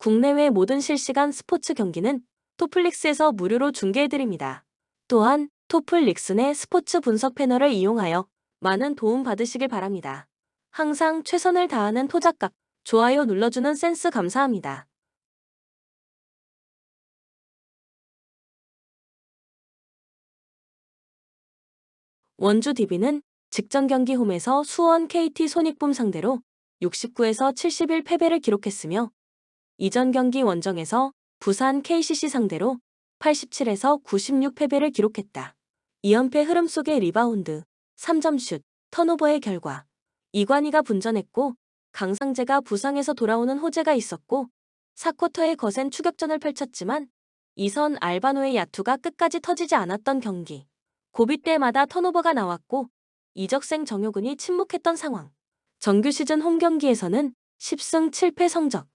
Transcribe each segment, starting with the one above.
국내외 모든 실시간 스포츠 경기는 토플릭스에서 무료로 중계해드립니다. 또한 토플릭스 내 스포츠 분석 패널을 이용하여 많은 도움 받으시길 바랍니다. 항상 최선을 다하는 토작각, 좋아요 눌러주는 센스 감사합니다. 원주 DB는 직전 경기 홈에서 수원 KT 손익붐 상대로 69에서 71 패배를 기록했으며 이전 경기 원정에서 부산 KCC 상대로 87에서 96 패배를 기록했다. 2연패 흐름 속의 리바운드, 3점슛, 턴오버의 결과 이관희가 분전했고 강상재가 부상에서 돌아오는 호재가 있었고 4쿼터에 거센 추격전을 펼쳤지만 이선 알바노의 야투가 끝까지 터지지 않았던 경기. 고비 때마다 턴오버가 나왔고 이적생 정효근이 침묵했던 상황. 정규 시즌 홈 경기에서는 10승 7패 성적.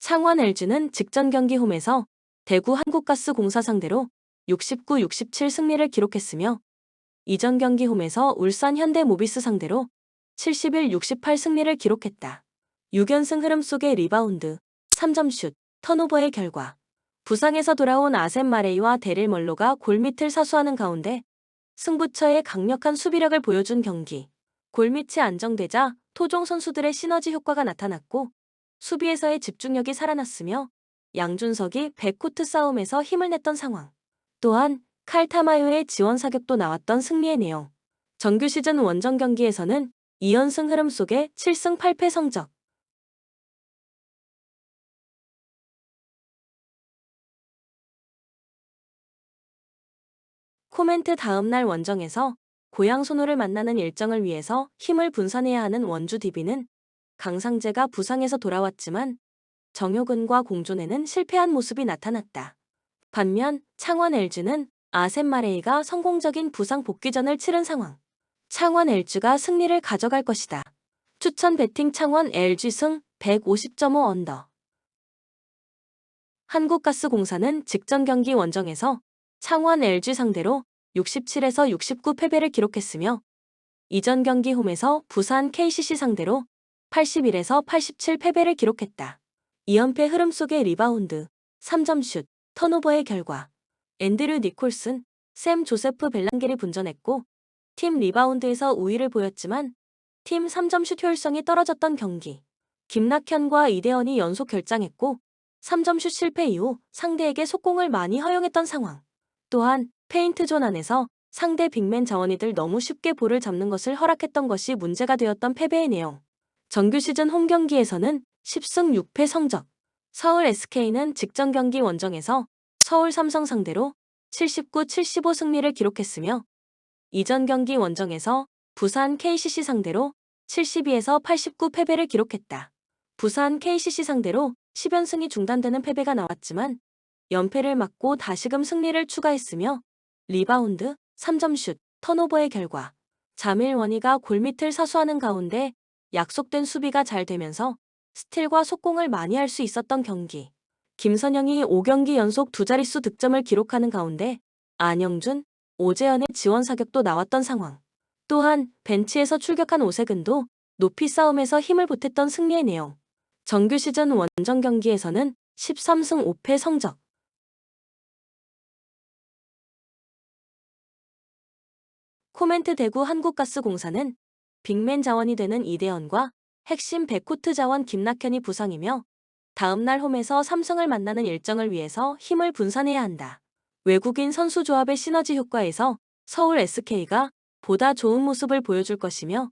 창원 LG는 직전 경기 홈에서 대구 한국가스공사 상대로 69-67 승리를 기록했으며 이전 경기 홈에서 울산 현대모비스 상대로 71-68 승리를 기록했다. 6연승 흐름 속의 리바운드, 3점슛, 턴오버의 결과 부상에서 돌아온 아셈 마레이와 데릴 멀로가 골밑을 사수하는 가운데 승부처의 강력한 수비력을 보여준 경기. 골밑이 안정되자 토종 선수들의 시너지 효과가 나타났고 수비에서의 집중력이 살아났으며 양준석이 백코트 싸움에서 힘을 냈던 상황. 또한 칼타마요의 지원 사격도 나왔던 승리의 내용. 정규 시즌 원정 경기에서는 2연승 흐름 속에 7승 8패 성적. 코멘트 다음날 원정에서 고향 손호를 만나는 일정을 위해서 힘을 분산해야 하는 원주 DB는 강상재가 부상에서 돌아왔지만 정효근과 공존에는 실패한 모습이 나타났다. 반면 창원 LG는 아셈 마레이가 성공적인 부상 복귀전을 치른 상황. 창원 LG가 승리를 가져갈 것이다. 추천 배팅 창원 LG 승 150.5 언더. 한국가스공사는 직전 경기 원정에서 창원 LG 상대로 67에서 69 패배를 기록했으며 이전 경기 홈에서 부산 KCC 상대로 81에서 87 패배를 기록했다. 2연패 흐름 속의 리바운드, 3점슛, 턴오버의 결과 앤드류 니콜슨, 샘 조세프 벨랑겔이 분전했고 팀 리바운드에서 우위를 보였지만 팀 3점슛 효율성이 떨어졌던 경기. 김낙현과 이대헌이 연속 결장했고 3점슛 실패 이후 상대에게 속공을 많이 허용했던 상황. 또한 페인트존 안에서 상대 빅맨 자원이들 너무 쉽게 볼을 잡는 것을 허락했던 것이 문제가 되었던 패배의 내용. 정규 시즌 홈 경기에서는 10승 6패 성적. 서울 SK는 직전 경기 원정에서 서울 삼성 상대로 79-75 승리를 기록했으며 이전 경기 원정에서 부산 KCC 상대로 72에서 89 패배를 기록했다. 부산 KCC 상대로 10연승이 중단되는 패배가 나왔지만 연패를 막고 다시금 승리를 추가했으며 리바운드, 3점슛, 턴오버의 결과 자밀 원희가 골밑을 사수하는 가운데 약속된 수비가 잘 되면서 스틸과 속공을 많이 할 수 있었던 경기. 김선영이 5경기 연속 두 자릿수 득점을 기록하는 가운데 안영준, 오재현의 지원 사격도 나왔던 상황. 또한 벤치에서 출격한 오세근도 높이 싸움에서 힘을 보탰던 승리의 내용. 정규 시즌 원정 경기에서는 13승 5패 성적. 코멘트 대구 한국가스공사는 빅맨 자원이 되는 이대헌과 핵심 백코트 자원 김낙현이 부상이며 다음날 홈에서 삼성을 만나는 일정을 위해서 힘을 분산해야 한다. 외국인 선수 조합의 시너지 효과에서 서울 SK가 보다 좋은 모습을 보여줄 것이며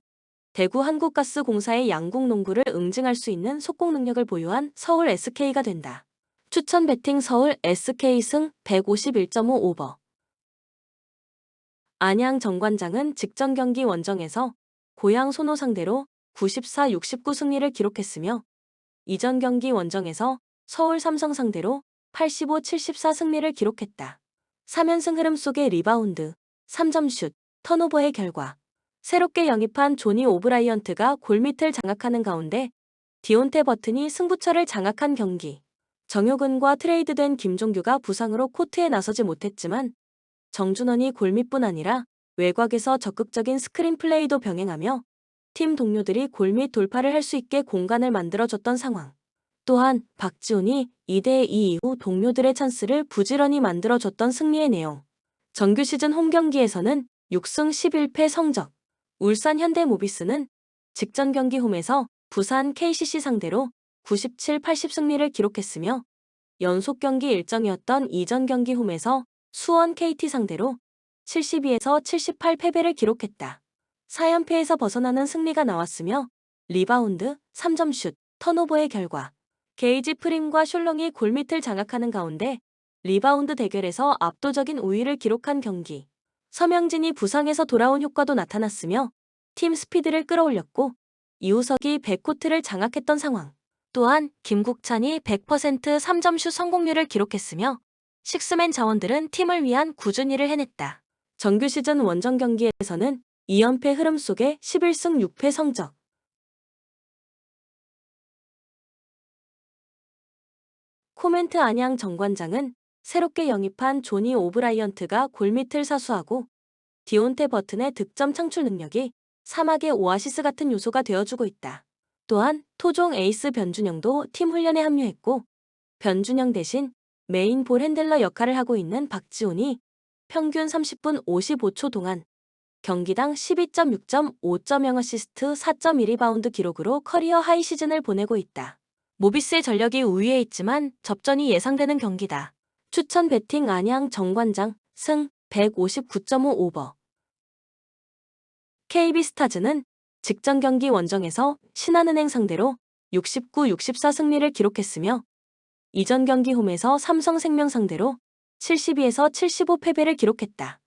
대구 한국가스공사의 양궁 농구를 응징할 수 있는 속공 능력을 보유한 서울 SK가 된다. 추천 배팅 서울 SK 승 151.5 오버. 안양 정관장은 직전 경기 원정에서 고향 손호 상대로 94-69 승리를 기록했으며 이전 경기 원정에서 서울 삼성 상대로 85-74 승리를 기록했다. 3연승 흐름 속의 리바운드, 3점슛, 턴오버의 결과 새롭게 영입한 조니 오브라이언트가 골밑을 장악하는 가운데 디온테 버튼이 승부처를 장악한 경기. 정효근과 트레이드된 김종규가 부상으로 코트에 나서지 못했지만 정준원이 골밑뿐 아니라 외곽에서 적극적인 스크린 플레이도 병행하며 팀 동료들이 골밑 돌파를 할 수 있게 공간을 만들어줬던 상황. 또한 박지훈이 2대2 이후 동료들의 찬스를 부지런히 만들어줬던 승리의 내용. 정규 시즌 홈 경기에서는 6승 11패 성적. 울산 현대모비스는 직전 경기 홈에서 부산 KCC 상대로 97, 80 승리를 기록했으며 연속 경기 일정이었던 이전 경기 홈에서 수원 KT 상대로 72에서 78 패배를 기록했다. 4연패에서 벗어나는 승리가 나왔으며 리바운드, 3점슛, 턴오버의 결과 게이지 프림과 숄롱이 골밑을 장악하는 가운데 리바운드 대결에서 압도적인 우위를 기록한 경기. 서명진이 부상에서 돌아온 효과도 나타났으며 팀 스피드를 끌어올렸고 이우석이 백코트를 장악했던 상황. 또한 김국찬이 100% 3점슛 성공률을 기록했으며 식스맨 자원들은 팀을 위한 꾸준히를 해냈다. 정규 시즌 원정 경기에서는 2연패 흐름 속에 11승 6패 성적. 코멘트 안양 정관장은 새롭게 영입한 조니 오브라이언트가 골밑을 사수하고 디온테 버튼의 득점 창출 능력이 사막의 오아시스 같은 요소가 되어주고 있다. 또한 토종 에이스 변준영도 팀 훈련에 합류했고 변준영 대신 메인 볼 핸들러 역할을 하고 있는 박지훈이 평균 30분 55초 동안 경기당 12.6점, 5.0 어시스트, 4.1 리바운드 기록으로 커리어 하이 시즌을 보내고 있다. 모비스의 전력이 우위에 있지만 접전이 예상되는 경기다. 추천 배팅 안양 정관장 승 159.5 오버. KB스타즈는 직전 경기 원정에서 신한은행 상대로 69, 64 승리를 기록했으며 이전 경기 홈에서 삼성생명 상대로 72에서 75 패배를 기록했다.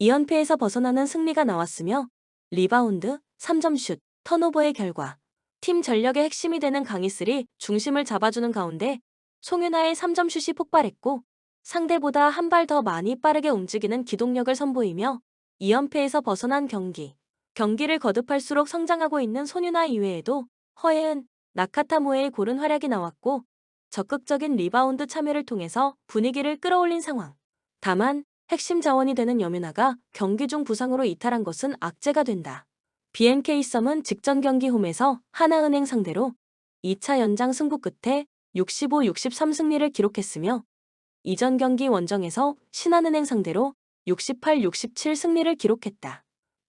2연패에서 벗어나는 승리가 나왔으며 리바운드, 3점슛, 턴오버의 결과 팀 전력의 핵심이 되는 강희슬이 중심을 잡아주는 가운데 송윤아의 3점슛이 폭발했고 상대보다 한 발 더 많이 빠르게 움직이는 기동력을 선보이며 2연패에서 벗어난 경기. 경기를 거듭할수록 성장하고 있는 손윤아 이외에도 허예은, 나카타모에의 고른 활약이 나왔고 적극적인 리바운드 참여를 통해서 분위기를 끌어올린 상황. 다만 핵심 자원이 되는 여윤아가 경기 중 부상으로 이탈한 것은 악재가 된다. BNK 썸은 직전 경기 홈에서 하나은행 상대로 2차 연장 승부 끝에 65, 63 승리를 기록했으며 이전 경기 원정에서 신한은행 상대로 68, 67 승리를 기록했다.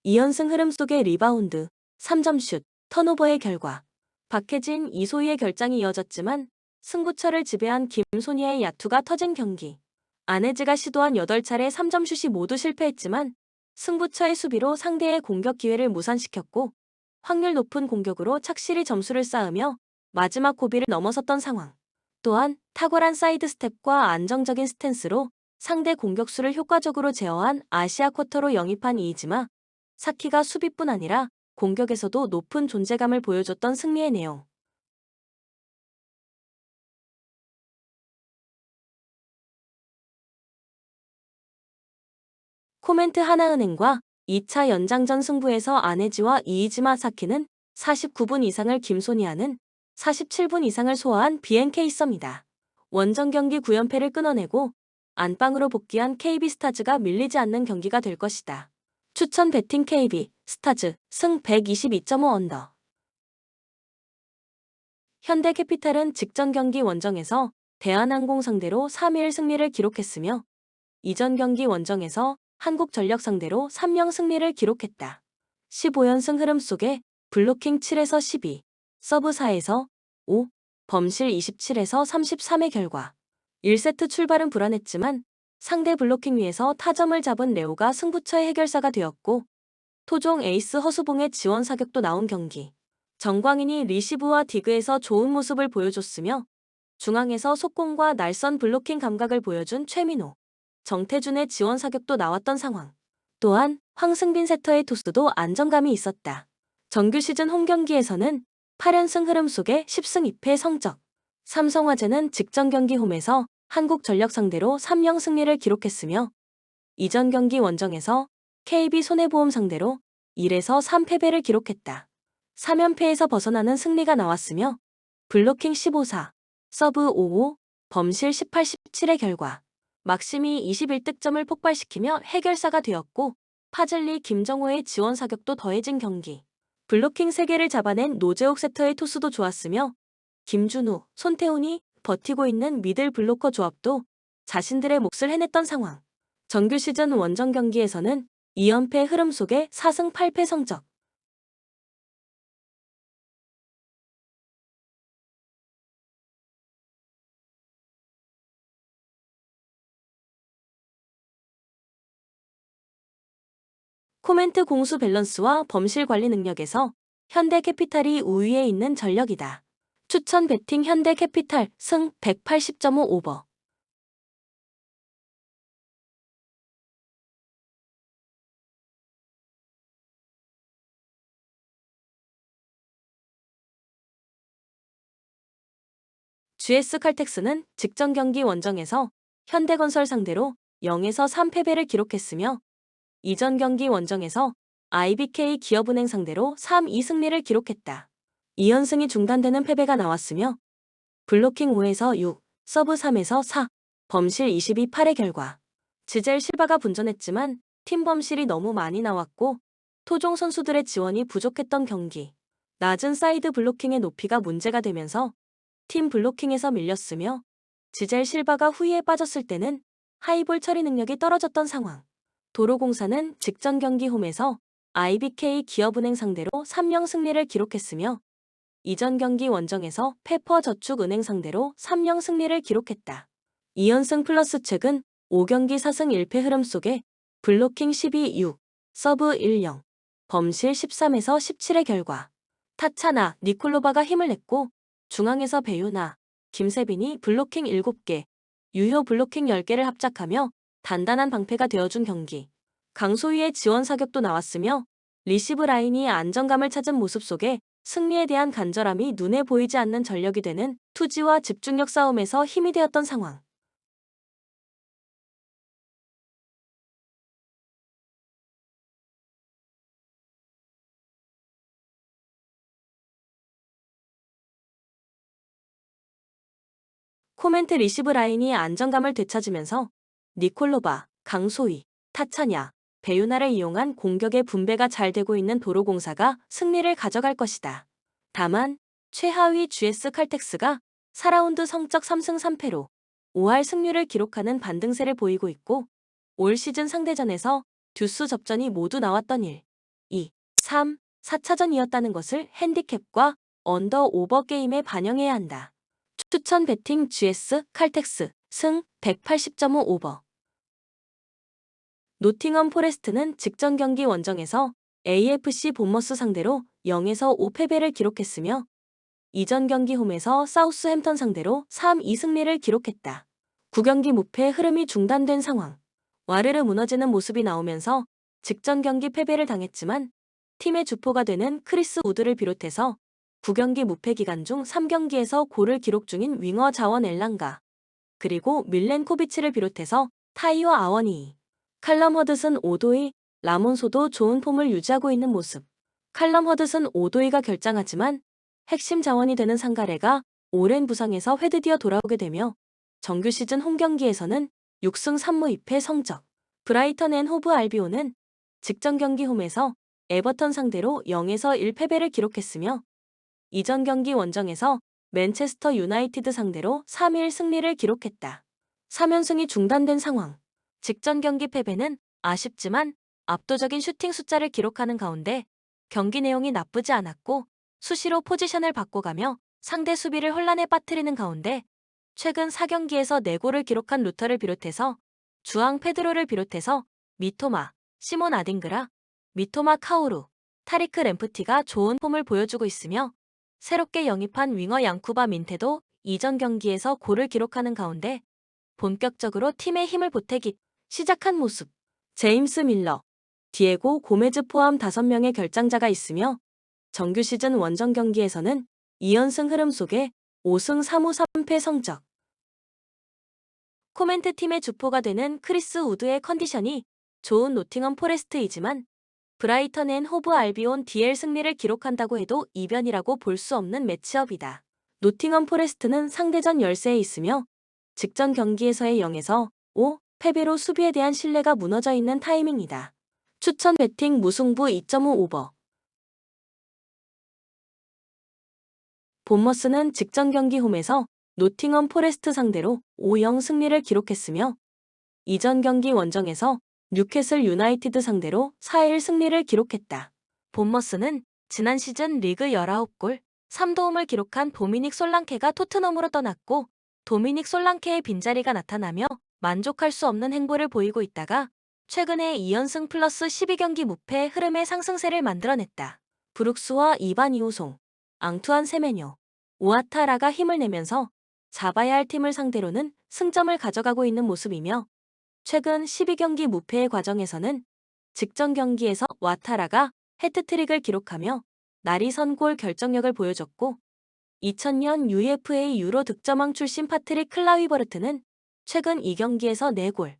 2연승 흐름 속의 리바운드, 3점슛, 턴오버의 결과 박혜진, 이소희의 결장이 이어졌지만 승부처를 지배한 김소니아의 야투가 터진 경기. 안혜지가 시도한 8차례 3점슛이 모두 실패했지만 승부처의 수비로 상대의 공격 기회를 무산시켰고 확률 높은 공격으로 착실히 점수를 쌓으며 마지막 고비를 넘어섰던 상황. 또한 탁월한 사이드 스텝과 안정적인 스탠스로 상대 공격수를 효과적으로 제어한 아시아 쿼터로 영입한 이이지마, 사키가 수비뿐 아니라 공격에서도 높은 존재감을 보여줬던 승리의 내용. 코멘트 하나은행과 2차 연장전 승부에서 안혜지와 이이지마 사키는 49분 이상을 김소니아는 47분 이상을 소화한 BNK 썸이다. 원정 경기 9연패를 끊어내고 안방으로 복귀한 KB스타즈가 밀리지 않는 경기가 될 것이다. 추천 배팅 KB 스타즈 승 122.5 언더. 현대캐피탈은 직전 경기 원정에서 대한항공 상대로 3일 승리를 기록했으며 이전 경기 원정에서 한국전력 상대로 3명 승리를 기록했다. 15연승 흐름 속에 블로킹 7에서 12, 서브 4에서 5, 범실 27에서 33의 결과 1세트 출발은 불안했지만 상대 블로킹 위에서 타점을 잡은 레오가 승부처의 해결사가 되었고 토종 에이스 허수봉의 지원 사격도 나온 경기. 정광인이 리시브와 디그에서 좋은 모습을 보여줬으며 중앙에서 속공과 날선 블로킹 감각을 보여준 최민호, 정태준의 지원 사격도 나왔던 상황. 또한 황승빈 세터의 토스도 안정감이 있었다. 정규 시즌 홈 경기에서는 8연승 흐름 속에 10승 2패 성적. 삼성화재는 직전 경기 홈에서 한국전력 상대로 3령 승리를 기록했으며 이전 경기 원정에서 KB손해보험 상대로 1에서 3패배를 기록했다. 3연패에서 벗어나는 승리가 나왔으며 블로킹 15-4, 서브 5-5, 범실 18-17의 결과 막심이 21득점을 폭발시키며 해결사가 되었고 파즐리 김정호의 지원 사격도 더해진 경기. 블로킹 3개를 잡아낸 노재욱 세터의 토스도 좋았으며 김준우, 손태훈이 버티고 있는 미들 블로커 조합도 자신들의 몫을 해냈던 상황. 정규 시즌 원정 경기에서는 2연패 흐름 속에 4승 8패 성적. 코멘트 공수 밸런스와 범실 관리 능력에서 현대캐피탈이 우위에 있는 전력이다. 추천 배팅 현대캐피탈 승 180.5 오버. GS 칼텍스는 직전 경기 원정에서 현대건설 상대로 0에서 3패배를 기록했으며 이전 경기 원정에서 IBK 기업은행 상대로 3-2승리를 기록했다. 2연승이 중단되는 패배가 나왔으며 블로킹 5에서 6, 서브 3에서 4, 범실 22-8의 결과. 지젤 실바가 분전했지만 팀 범실이 너무 많이 나왔고 토종 선수들의 지원이 부족했던 경기. 낮은 사이드 블로킹의 높이가 문제가 되면서 팀 블로킹에서 밀렸으며 지젤 실바가 후위에 빠졌을 때는 하이볼 처리 능력이 떨어졌던 상황. 도로공사는 직전 경기 홈에서 IBK 기업은행 상대로 3-0 승리를 기록했으며 이전 경기 원정에서 페퍼저축은행 상대로 3-0 승리를 기록했다. 2연승 플러스 최근 5경기 4승 1패 흐름 속에 블로킹 12-6, 서브 1-0, 범실 13에서 17의 결과. 타차나 니콜로바가 힘을 냈고 중앙에서 배유나, 김세빈이 블로킹 7개, 유효 블로킹 10개를 합작하며 단단한 방패가 되어준 경기. 강소희의 지원 사격도 나왔으며 리시브 라인이 안정감을 찾은 모습 속에 승리에 대한 간절함이 눈에 보이지 않는 전력이 되는 투지와 집중력 싸움에서 힘이 되었던 상황. 코멘트 리시브 라인이 안정감을 되찾으면서 니콜로바, 강소희, 타차냐, 배유나를 이용한 공격의 분배가 잘 되고 있는 도로공사가 승리를 가져갈 것이다. 다만 최하위 GS 칼텍스가 4라운드 성적 3승 3패로 5할 승률을 기록하는 반등세를 보이고 있고 올 시즌 상대전에서 듀스 접전이 모두 나왔던 1, 2, 3, 4차전이었다는 것을 핸디캡과 언더 오버 게임에 반영해야 한다. 추천 배팅 GS 칼텍스 승 180.5 오버. 노팅엄 포레스트는 직전 경기 원정에서 AFC 본머스 상대로 0에서 5패배를 기록했으며 이전 경기 홈에서 사우스햄턴 상대로 3-2승리를 기록했다. 9경기 무패 흐름이 중단된 상황. 와르르 무너지는 모습이 나오면서 직전 경기 패배를 당했지만 팀의 주포가 되는 크리스 우드를 비롯해서 9경기 무패 기간 중 3경기에서 골을 기록 중인 윙어 자원 엘랑가 그리고 밀렌코비치를 비롯해서 타이어 아워니, 칼럼 허드슨 오도이, 라몬소도 좋은 폼을 유지하고 있는 모습. 칼럼 허드슨 오도이가 결장하지만 핵심 자원이 되는 상가레가 오랜 부상에서 회드디어 돌아오게 되며 정규 시즌 홈 경기에서는 6승 3무 2패 성적. 브라이턴 앤 호브 알비온은 직전 경기 홈에서 에버턴 상대로 0에서 1패배를 기록했으며 이전 경기 원정에서 맨체스터 유나이티드 상대로 3-1 승리를 기록했다. 3연승이 중단된 상황. 직전 경기 패배는 아쉽지만 압도적인 슈팅 숫자를 기록하는 가운데 경기 내용이 나쁘지 않았고 수시로 포지션을 바꿔가며 상대 수비를 혼란에 빠뜨리는 가운데 최근 4경기에서 4골을 기록한 루터를 비롯해서 주앙 페드로를 비롯해서 미토마, 시몬 아딩그라, 미토마 카오루, 타리크 램프티가 좋은 폼을 보여주고 있으며 새롭게 영입한 윙어 양쿠바 민테도 이전 경기에서 골을 기록하는 가운데 본격적으로 팀의 힘을 보태기 시작한 모습. 제임스 밀러, 디에고 고메즈 포함 5명의 결장자가 있으며 정규 시즌 원정 경기에서는 2연승 흐름 속에 5승 3무 3패 성적. 코멘트 팀의 주포가 되는 크리스 우드의 컨디션이 좋은 노팅엄 포레스트이지만 브라이턴 앤 호브 알비온 DL 승리를 기록한다고 해도 이변이라고 볼 수 없는 매치업이다. 노팅엄 포레스트는 상대전 열세에 있으며 직전 경기에서의 0에서 5 패배로 수비에 대한 신뢰가 무너져 있는 타이밍이다. 추천 배팅 무승부 2.5 오버. 본머스는 직전 경기 홈에서 노팅엄 포레스트 상대로 5-0 승리를 기록했으며 이전 경기 원정에서 뉴캐슬 유나이티드 상대로 4-1 승리를 기록했다. 본머스는 지난 시즌 리그 19골 3도움을 기록한 도미닉 솔랑케가 토트넘으로 떠났고 도미닉 솔랑케의 빈자리가 나타나며 만족할 수 없는 행보를 보이고 있다가 최근에 2연승 플러스 12경기 무패 흐름의 상승세를 만들어냈다. 브룩스와 이반 이호송, 앙투안 세메뇨, 우아타라가 힘을 내면서 잡아야 할 팀을 상대로는 승점을 가져가고 있는 모습이며 최근 12경기 무패의 과정에서는 직전 경기에서 와타라가 해트트릭을 기록하며 날이 선 골 결정력을 보여줬고 2000년 UEFA 유로 득점왕 출신 파트릭 클라이버르트는 최근 2경기에서 4골,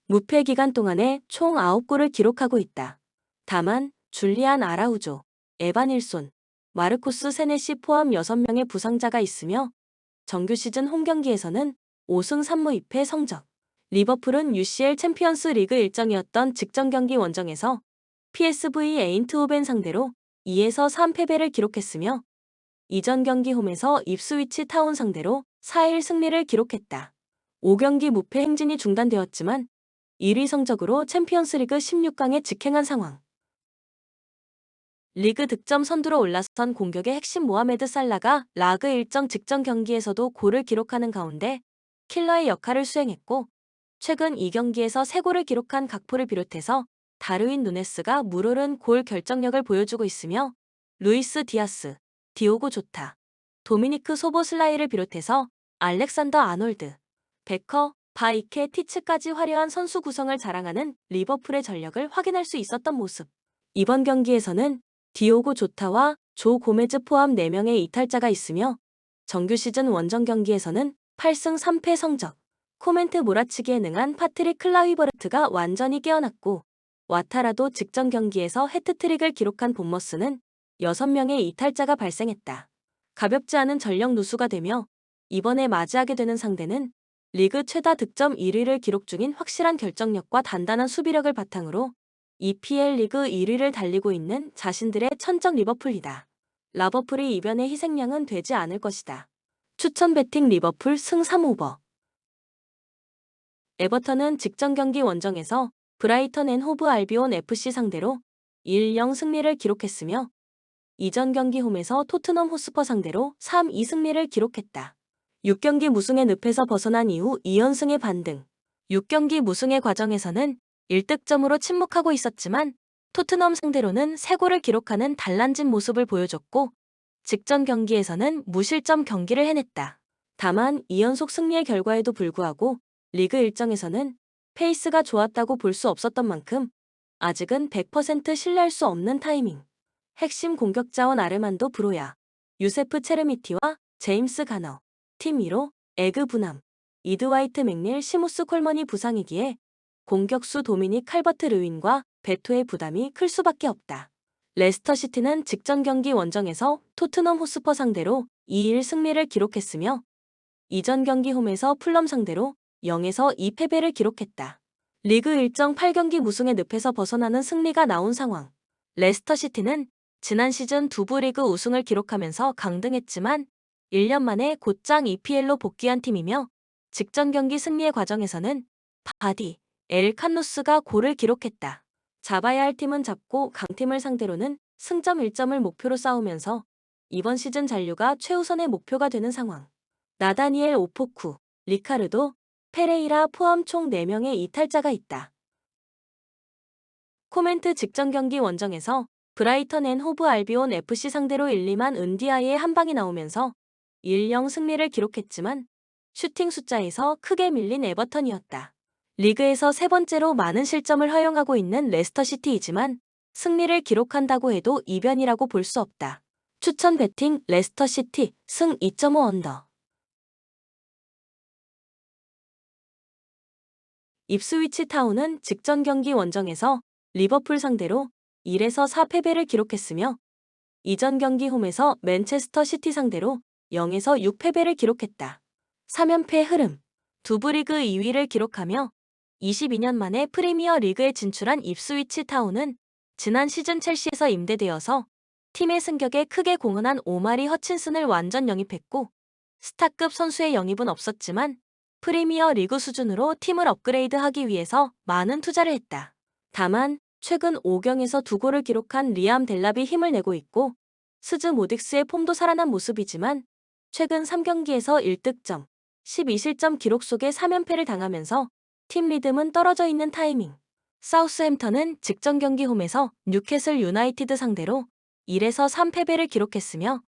무패 기간 동안에 총 9골을 기록하고 있다. 다만 줄리안 아라우조, 에반 일손, 마르코스 세네시 포함 6명의 부상자가 있으며 정규 시즌 홈경기에서는 5승 3무 2패 성적. 리버풀은 UCL 챔피언스 리그 일정이었던 직전 경기 원정에서 PSV 에인트호벤 상대로 2에서 3 패배를 기록했으며 이전 경기 홈에서 입스위치 타운 상대로 4-1 승리를 기록했다. 5경기 무패 행진이 중단되었지만 1위 성적으로 챔피언스리그 16강에 직행한 상황. 리그 득점 선두로 올라선 공격의 핵심 모하메드 살라가 라그 일정 직전 경기에서도 골을 기록하는 가운데 킬러의 역할을 수행했고 최근 2경기에서 3골을 기록한 각포를 비롯해서 다르윈 누네스가 물오른 골 결정력을 보여주고 있으며 루이스 디아스, 디오고 조타, 도미니크 소보슬라이를 비롯해서 알렉산더 아놀드, 베커, 바이케 티츠까지 화려한 선수 구성을 자랑하는 리버풀의 전력을 확인할 수 있었던 모습. 이번 경기에서는 디오고 조타와 조 고메즈 포함 4명의 이탈자가 있으며 정규 시즌 원정 경기에서는 8승 3패 성적. 코멘트 몰아치기에 능한 파트릭 클라이버르트가 완전히 깨어났고 와타라도 직전 경기에서 해트트릭을 기록한 본머스는 6명의 이탈자가 발생했다. 가볍지 않은 전력 누수가 되며 이번에 맞이하게 되는 상대는 리그 최다 득점 1위를 기록 중인 확실한 결정력과 단단한 수비력을 바탕으로 EPL 리그 1위를 달리고 있는 자신들의 천적 리버풀이다. 라버풀이 이변의 희생양은 되지 않을 것이다. 추천 베팅 리버풀 승 3오버. 에버턴은 직전 경기 원정에서 브라이턴 앤 호브 알비온 FC 상대로 1-0 승리를 기록했으며 이전 경기 홈에서 토트넘 호스퍼 상대로 3-2 승리를 기록했다. 6경기 무승의 늪에서 벗어난 이후 2연승의 반등. 6경기 무승의 과정에서는 1득점으로 침묵하고 있었지만 토트넘 상대로는 3골을 기록하는 달라진 모습을 보여줬고 직전 경기에서는 무실점 경기를 해냈다. 다만 2연속 승리의 결과에도 불구하고 리그 일정에서는 페이스가 좋았다고 볼 수 없었던 만큼 아직은 100% 신뢰할 수 없는 타이밍. 핵심 공격자원 아르만도 브로야, 유세프 체르미티와 제임스 가너, 팀 2로 에그 부남, 이드와이트 맥닐 시무스 콜먼이 부상이기에 공격수 도미닉 칼버트 르윈과 베토의 부담이 클 수밖에 없다. 레스터시티는 직전 경기 원정에서 토트넘 호스퍼 상대로 2-1 승리를 기록했으며 이전 경기 홈에서 풀럼 상대로 0에서 2 패배를 기록했다. 리그 일정 8경기 무승의 늪에서 벗어나는 승리가 나온 상황. 레스터시티는 지난 시즌 두부 리그 우승을 기록하면서 강등했지만 1년 만에 곧장 EPL로 복귀한 팀이며 직전 경기 승리의 과정에서는 바디, 엘 칸누스가 골을 기록했다. 잡아야 할 팀은 잡고 강팀을 상대로는 승점 1점을 목표로 싸우면서 이번 시즌 잔류가 최우선의 목표가 되는 상황. 나다니엘 오포쿠, 리카르도, 페레이라 포함 총 4명의 이탈자가 있다. 코멘트 직전 경기 원정에서 브라이턴 앤 호브 알비온 FC 상대로 1-2만 은디아이의 한 방이 나오면서 1-0 승리를 기록했지만 슈팅 숫자에서 크게 밀린 에버턴이었다. 리그에서 3번째로 많은 실점을 허용하고 있는 레스터시티이지만 승리를 기록한다고 해도 이변이라고 볼 수 없다. 추천 베팅 레스터시티 승 2.5 언더. 입스위치 타운은 직전 경기 원정에서 리버풀 상대로 1에서 4 패배를 기록했으며 이전 경기 홈에서 맨체스터 시티 상대로 0에서 6 패배를 기록했다. 3연패 흐름, 두부 리그 2위를 기록하며 22년 만에 프리미어 리그에 진출한 입스위치 타운은 지난 시즌 첼시에서 임대되어서 팀의 승격에 크게 공헌한 오마리 허친슨을 완전 영입했고 스타급 선수의 영입은 없었지만 프리미어 리그 수준으로 팀을 업그레이드하기 위해서 많은 투자를 했다. 다만 최근 5경에서 2골을 기록한 리암 델랍이 힘을 내고 있고 스즈 모딕스의 폼도 살아난 모습이지만 최근 3경기에서 1득점, 12실점 기록 속에 3연패를 당하면서 팀 리듬은 떨어져 있는 타이밍. 사우스햄턴은 직전 경기 홈에서 뉴캐슬 유나이티드 상대로 1에서 3패배를 기록했으며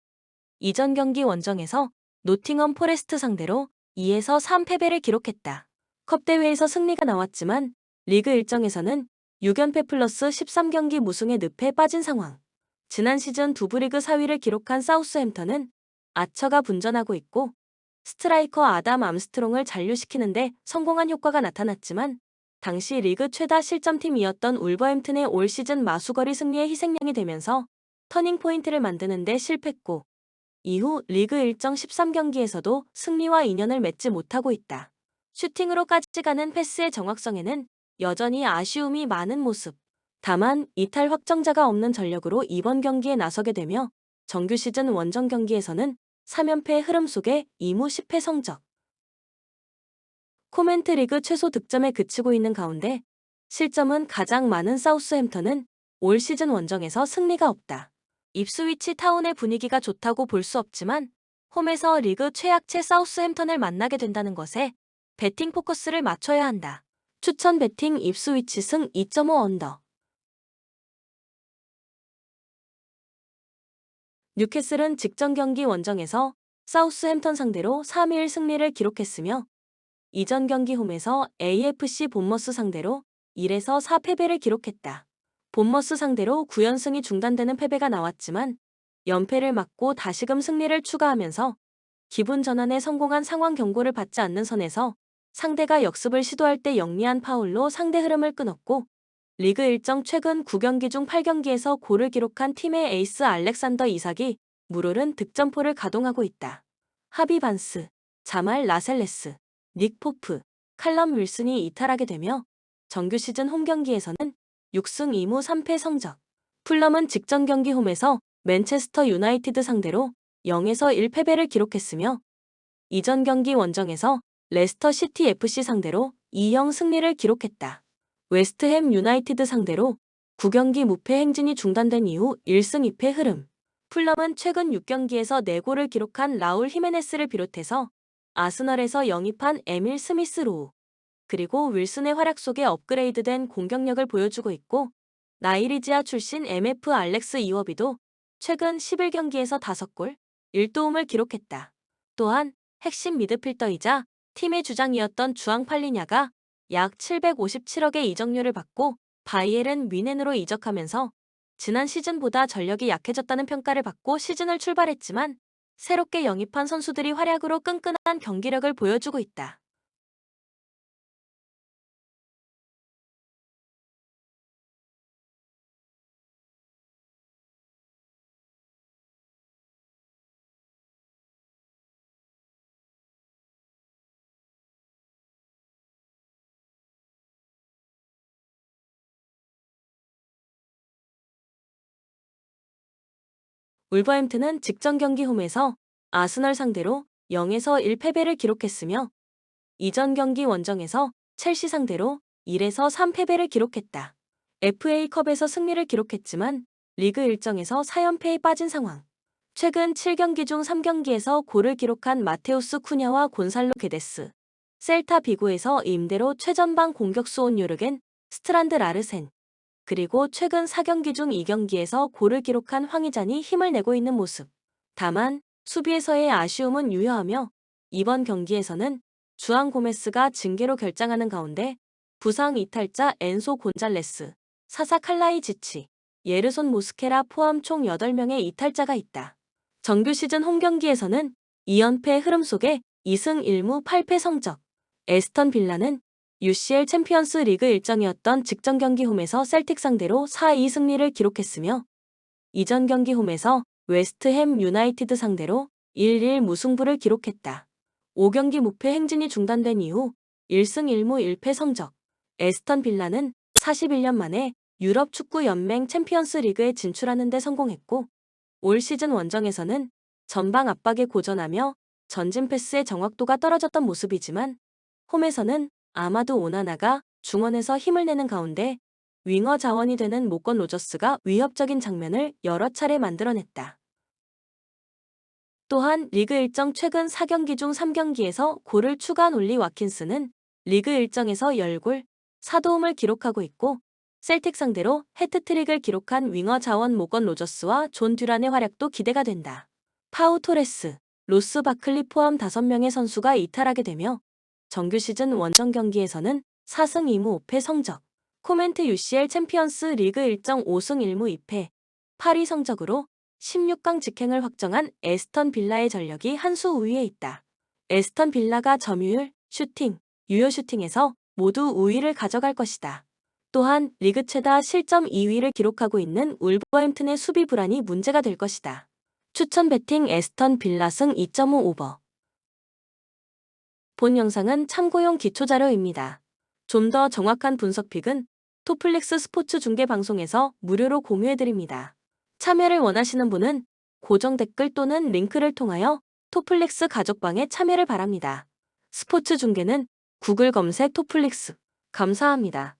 이전 경기 원정에서 노팅엄 포레스트 상대로 2에서 3패배를 기록했다. 컵 대회에서 승리가 나왔지만 리그 일정에서는 6연패 플러스 13경기 무승의 늪에 빠진 상황. 지난 시즌 두부리그 4위를 기록한 사우스햄턴은 아처가 분전하고 있고 스트라이커 아담 암스트롱을 잔류시키는데 성공한 효과가 나타났지만 당시 리그 최다 실점팀이었던 울버햄튼의 올 시즌 마수거리 승리의 희생양이 되면서 터닝포인트를 만드는 데 실패했고 이후 리그 일정 13경기에서도 승리와 인연을 맺지 못하고 있다. 슈팅으로까지 가는 패스의 정확성에는 여전히 아쉬움이 많은 모습. 다만 이탈 확정자가 없는 전력으로 이번 경기에 나서게 되며 정규 시즌 원정 경기에서는 3연패의 흐름 속에 2무 10패 성적. 코멘트 리그 최소 득점에 그치고 있는 가운데 실점은 가장 많은 사우스햄턴은 올 시즌 원정에서 승리가 없다. 입스위치 타운의 분위기가 좋다고 볼 수 없지만 홈에서 리그 최약체 사우스햄턴을 만나게 된다는 것에 배팅 포커스를 맞춰야 한다. 추천 배팅 입스위치 승 2.5 언더. 뉴캐슬은 직전 경기 원정에서 사우스햄턴 상대로 3일 승리를 기록했으며 이전 경기 홈에서 AFC 본머스 상대로 1에서 4패배를 기록했다. 본머스 상대로 9연승이 중단되는 패배가 나왔지만 연패를 막고 다시금 승리를 추가하면서 기분 전환에 성공한 상황 경고를 받지 않는 선에서 상대가 역습을 시도할 때 영리한 파울로 상대 흐름을 끊었고 리그 일정 최근 9경기 중 8경기에서 골을 기록한 팀의 에이스 알렉산더 이삭이 무르른 득점포를 가동하고 있다. 하비 반스, 자말 라셀레스, 닉 포프, 칼럼 윌슨이 이탈하게 되며 정규 시즌 홈 경기에서는 6승 2무 3패 성적. 풀럼은 직전 경기 홈에서 맨체스터 유나이티드 상대로 0에서 1패배를 기록했으며 이전 경기 원정에서 레스터 시티 FC 상대로 2-0 승리를 기록했다. 웨스트햄 유나이티드 상대로 9경기 무패 행진이 중단된 이후 1승 2패 흐름. 풀럼은 최근 6경기에서 4골을 기록한 라울 히메네스를 비롯해서 아스널에서 영입한 에밀 스미스 로우, 그리고 윌슨의 활약 속에 업그레이드된 공격력을 보여주고 있고 나이리지아 출신 MF 알렉스 이워비도 최근 11경기에서 5골, 1도움을 기록했다. 또한 핵심 미드필더이자 팀의 주장이었던 주앙 팔리냐가 약 757억의 이적료를 받고 바이에른 뮌헨으로 이적하면서 지난 시즌보다 전력이 약해졌다는 평가를 받고 시즌을 출발했지만 새롭게 영입한 선수들이 활약으로 끈끈한 경기력을 보여주고 있다. 울버햄튼은 직전 경기 홈에서 아스널 상대로 0에서 1패배를 기록했으며 이전 경기 원정에서 첼시 상대로 1에서 3패배를 기록했다. FA컵에서 승리를 기록했지만 리그 일정에서 4연패에 빠진 상황. 최근 7경기 중 3경기에서 골을 기록한 마테우스 쿠냐와 곤살로 게데스. 셀타 비고에서 임대로 최전방 공격수 온 요르겐, 스트란드 라르센. 그리고 최근 4경기 중 2경기에서 골을 기록한 황희잔이 힘을 내고 있는 모습. 다만 수비에서의 아쉬움은 유효하며 이번 경기에서는 주앙 고메스가 징계로 결장하는 가운데 부상 이탈자 엔소 곤잘레스, 사사 칼라이지치, 예르손 모스케라 포함 총 8명의 이탈자가 있다. 정규 시즌 홈 경기에서는 2연패의 흐름 속에 2승 1무 8패 성적. 에스턴 빌라는 UCL 챔피언스 리그 일정이었던 직전 경기 홈에서 셀틱 상대로 4-2 승리를 기록했으며 이전 경기 홈에서 웨스트햄 유나이티드 상대로 1-1 무승부를 기록했다. 5경기 무패 행진이 중단된 이후 1승 1무 1패 성적. 에스턴 빌라는 41년 만에 유럽 축구 연맹 챔피언스 리그에 진출하는 데 성공했고 올 시즌 원정에서는 전방 압박에 고전하며 전진 패스의 정확도가 떨어졌던 모습이지만 홈에서는 아마도 오나나가 중원에서 힘을 내는 가운데 윙어 자원이 되는 모건 로저스가 위협적인 장면을 여러 차례 만들어냈다. 또한 리그 일정 최근 4경기 중 3경기에서 골을 추가한 올리 와킨스는 리그 일정에서 10골, 4도움을 기록하고 있고 셀틱 상대로 해트트릭을 기록한 윙어 자원 모건 로저스와 존 듀란의 활약도 기대가 된다. 파우 토레스, 로스 바클리 포함 5명의 선수가 이탈하게 되며 정규 시즌 원정 경기에서는 4승 2무 5패 성적, 코멘트 UCL 챔피언스 리그 일정 5승 1무 2패, 8위 성적으로 16강 직행을 확정한 에스턴 빌라의 전력이 한 수 우위에 있다. 에스턴 빌라가 점유율, 슈팅, 유효 슈팅에서 모두 우위를 가져갈 것이다. 또한 리그 최다 실점 2위를 기록하고 있는 울버햄튼의 수비 불안이 문제가 될 것이다. 추천 배팅 에스턴 빌라 승 2.5 오버. 본 영상은 참고용 기초자료입니다. 좀 더 정확한 분석 픽은 토플릭스 스포츠 중계 방송에서 무료로 공유해드립니다. 참여를 원하시는 분은 고정 댓글 또는 링크를 통하여 토플릭스 가족방에 참여를 바랍니다. 스포츠 중계는 구글 검색 토플릭스. 감사합니다.